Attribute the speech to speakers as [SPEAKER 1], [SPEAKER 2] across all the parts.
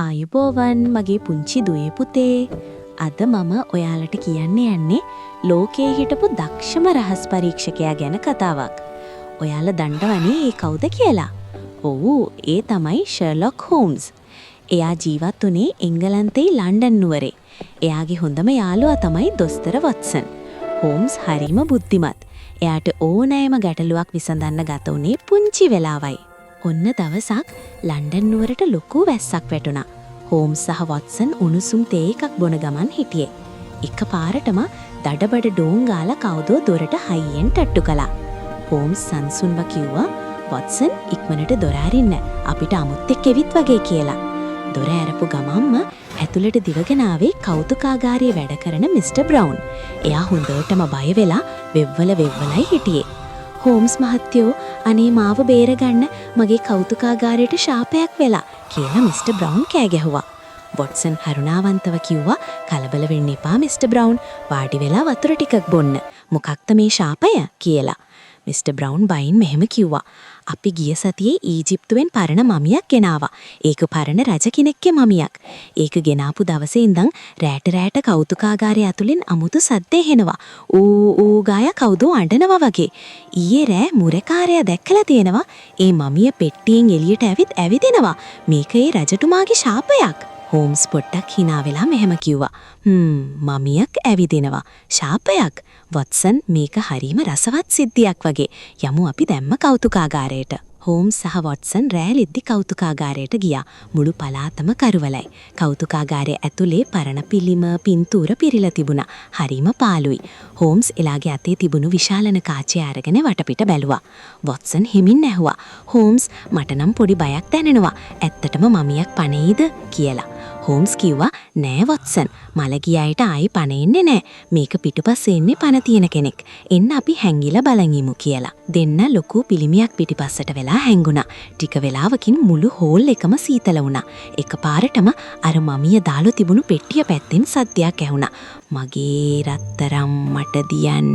[SPEAKER 1] ආයුබෝවන් මගේ පුංචි දුවේ පුතේ. අද මම ඔයාලට කියන්න යන්නේ ලෝකයේ හිටපු දක්ෂම රහස් පරීක්ෂකයා ගැන කතාවක්. ඔයාලා දන්නවනේ ඒ කවුද කියලා? ඔව්, ඒ තමයි ෂර්ලොක් හෝම්ස්. එයා ජීවත් වුණේ එංගලන්තේ ලන්ඩන් නුවරේ. එයාගේ හොඳම යාළුවා තමයි දොස්තර වොට්සන්. හෝම්ස් හරිම බුද්ධිමත්. එයාට ඕනෑම ගැටලුවක් විසඳන්න ගත උනේ පුංචි වෙලාවයි. ඔන්න දවසක් ලන්ඩන් නුවරට ලොකු වැස්සක් වැටුණා. හෝම්ස් සහ වොට්සන් උණුසුම් තේ එකක් බොන ගමන් හිටියේ. එකපාරටම දඩබඩ ඩෝං ගාලා කවුදෝ දොරට හයියෙන් තට්ටු කළා. හෝම්ස් සංසුන්ව කිව්වා, "වොට්සන්, ඉක්මනට දොර අරින්න. අපිට අමුත් එක්ක එවිත් වගේ" කියලා. දොර ඇරපු ගමන්ම ඇතුළට දිවගෙන ආවේ කෞතුකාගාරයේ වැඩ කරන මිස්ටර් බ්‍රවුන්. එයා හොඳටම බය වෙලා වෙව්වලයි හිටියේ. හෝම්ස් මහත්තයෝ, අනේ මාව බේරගන්න, මගේ කෞතුකාගාරයට ශාපයක් වෙලා කියලා මිස්ටර් බ්‍රවුන් කෑ ගැහුවා. වොට්සන් කරුණාවන්තව කිව්වා, "කලබල වෙන්න එපා මිස්ටර් බ්‍රවුන්. වාඩි වෙලා වතුර ටිකක් බොන්න. මොකක්ද මේ ශාපය?" කියලා. මිස්ටර් බ්‍රවුන් බයින් මෙහෙම කිව්වා, "අපි ගිය සතියේ ඊජිප්තුවෙන් පරණ මමියක් ගෙනාවා. ඒක පරණ රජ කෙනෙක්ගේ මමියක්. ඒක ගෙනාපු දවසේ ඉඳන් රෑට කෞතුකාගාරය ඇතුලෙන් අමුතු සද්ද එනවා. ඌ ගායා කවුදෝ අඬනවා වගේ. ඊයේ රෑ මුරකාරයා දැක්කලා තියෙනවා. ඒ මමිය පෙට්ටියෙන් එළියට ඇවිදිනවා. මේක ඒ රජතුමාගේ ශාපයක්." හෝම්ස් පොට්ටක් hina වෙලා මෙහෙම කිව්වා, මමියක් ඇවිදිනවා. ශාපයක්? වොට්සන්, මේක හරීම රසවත් සිද්ධියක් වගේ. යමු අපි දැම්ම කෞතුකාගාරයට. හෝම්ස් සහ වොට්සන් රෑලිද්දි කෞතුකාගාරයට ගියා. මුළු පළාතම කරුවලයි. කෞතුකාගාරයේ ඇතුලේ පරණ පිළිම, පින්තූර පිරීලා තිබුණා. හරීම පාළුයි. හෝම්ස් එලාගේ අතේ තිබුණු විශාලන කාචය අරගෙන වටපිට බැලුවා. වොට්සන් හිමින් ඇහුවා, "හෝම්ස්, මට නම් පොඩි බයක් දැනෙනවා. ඇත්තටම මමියක් පණෙයිද?" කියලා. හෝම්ස් කිව්වා, "නෑ වොට්සන්, මලගිය අයට ආයි පණෙන්නේ නෑ. මේක පිටුපස්සේ ඉන්නේ පණ තියෙන කෙනෙක්. එන්න අපි හැංගිලා බලන් ඉමු" කියලා. දෙන්න ලොකු පිළිමියක් පිටිපස්සට වෙලා හැංගුණා. ටික වෙලාවකින් මුළු හෝල් එකම සීතල වුණා. එකපාරටම අර මමිය දාලා තිබුණු පෙට්ටිය පැත්තෙන් සද්දයක් ඇහුණා. "මගේ රත්තරම් මට දියන්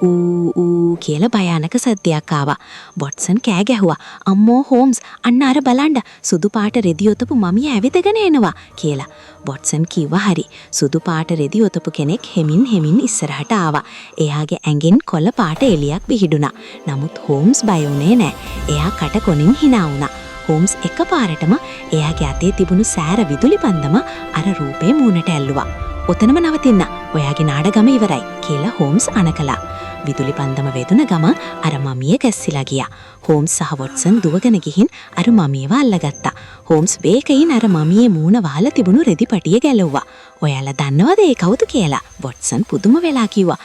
[SPEAKER 1] ඌ" කියලා භයානක සද්දයක් ආවා. වොට්සන් කෑ ගැහුවා, "අම්මෝ හෝම්ස්, අන්න අර බලන්න, සුදු පාට රෙදි ඔතපු මමිය ඇවිදගෙන එනවා" කියලා. වොට්සන් කිව්වා, "හරි." සුදු පාට රෙදි ඔතපු කෙනෙක් හෙමින් ඉස්සරහට ආවා. එයාගේ ඇඟෙන් කොළ පාට එළියක් විහිදුණා. නමුත් හෝම්ස් බය වුණේ නෑ. එයා කට කොනින් hina වුණා. හෝම්ස් එකපාරටම එයාගේ අතේ තිබුණු සෑර විදුලි පන්දම අර රූපේ මූණට ඇල්ලුවා. "ඔතනම නවතින්න. ඔයාගේ නාඩගම ඉවරයි" කියලා හෝම්ස් අනකලා. විදුලි පන්දම වෙදුන ගම අර මමිය කැස්සිලා ගියා. හෝම්ස් සහ වොට්සන් දුවගෙන ගිහින් අර මමියව අල්ලගත්තා. හෝම්ස් වේගයෙන් අර මමියේ මූණ වහලා තිබුණු රෙදි පටිය ගැලවුවා. "ඔයාලා දන්නවද ඒ කවුද කියලා?" වොට්සන් පුදුම වෙලා කිව්වා.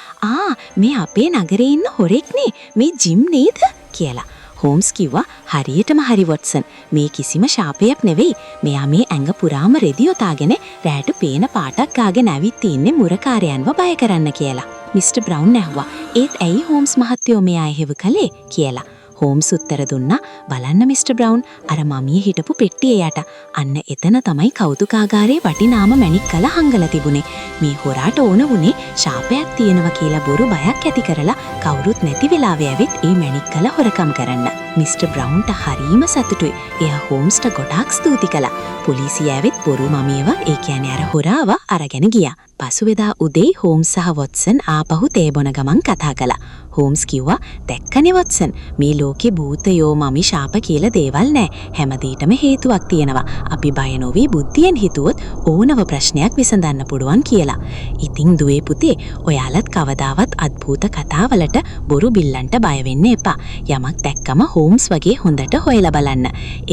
[SPEAKER 1] මේ අපේ නගරේ ඉන්න හොරෙක්නේ. මේ ජිම් නේද?" කියලා. හෝම්ස් කිව්වා, "හරියටම හරි වොට්සන්. මේ කිසිම ශාපයක් නෙවෙයි. මෙයා මේ ඇඟ පුරාම රෙදි ඔතාගෙන රැට පේන පාටක් ගාගෙන ඇවිත් ඉන්නේ මුරකාරයන්ව බය කරන්න" කියලා. මිස්ටර් බ්‍රවුන් ඇහුවා, "ඒත් ඇයි හෝම්ස් මහත්තයෝ මෙයා එහෙව කළේ?" කියලා. හෝම්ස් උත්තර දුන්නා, "බලන්න මිස්ටර් බ්‍රවුන්, අර මමිය හිටපු පෙට්ටිය යට. අන්න එතන තමයි කෞතුකාගාරයේ වටිනාම මැණික් කල හංගලා තිබුණේ. මේ හොරාට ඕන වුණේ ශාපයක් තියෙනවා කියලා බොරු බයක් ඇති කරලා කවුරුත් නැති වෙලාවෙ ඇවිත් ඒ මැණික් කල හොරකම් කරන්න." මිස්ටර් බ්‍රවුන්ට හරීම සතුටුයි. එයා හෝම්ස්ට ගොඩාක් ස්තුති කළා. පොලිසිය ඇවිත් බොරු මමියව, ඒ කියන්නේ අර හොරාව අරගෙන ගියා. පසුවෙදා උදේ හෝම්ස් සහ වොට්සන් ආපහු තේ බොන ගමන් කතා කළා. හෝම්ස් කිව්වා, "දැක්කනේ වොට්සන්, මේ ලෝකේ භූතයෝ මමි ශාප කියලා දේවල් නෑ. හැමදේටම හේතුවක් තියෙනවා. අපි බය නොවී බුද්ධියෙන් හිතුවොත් ඕනම ප්‍රශ්නයක් විසඳන්න පුළුවන්" කියලා. "ඉතින් දුවේ පුතේ, ඔයාලත් කවදාවත් අద్භූත කතාවලට බොරු බිල්ලන්ට බය වෙන්න එපා. යමක් දැක්කම හෝම්ස් වගේ හොඳට හොයලා බලන්න.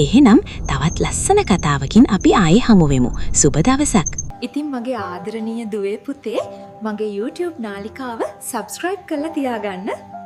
[SPEAKER 1] එහෙනම් තවත් ලස්සන කතාවකින් අපි ආයේ හමු වෙමු. සුබ දවසක්."
[SPEAKER 2] ඉතින් මගේ ආදරණීය දුවේ පුතේ, මගේ YouTube නාලිකාව subscribe කරලා තියාගන්න.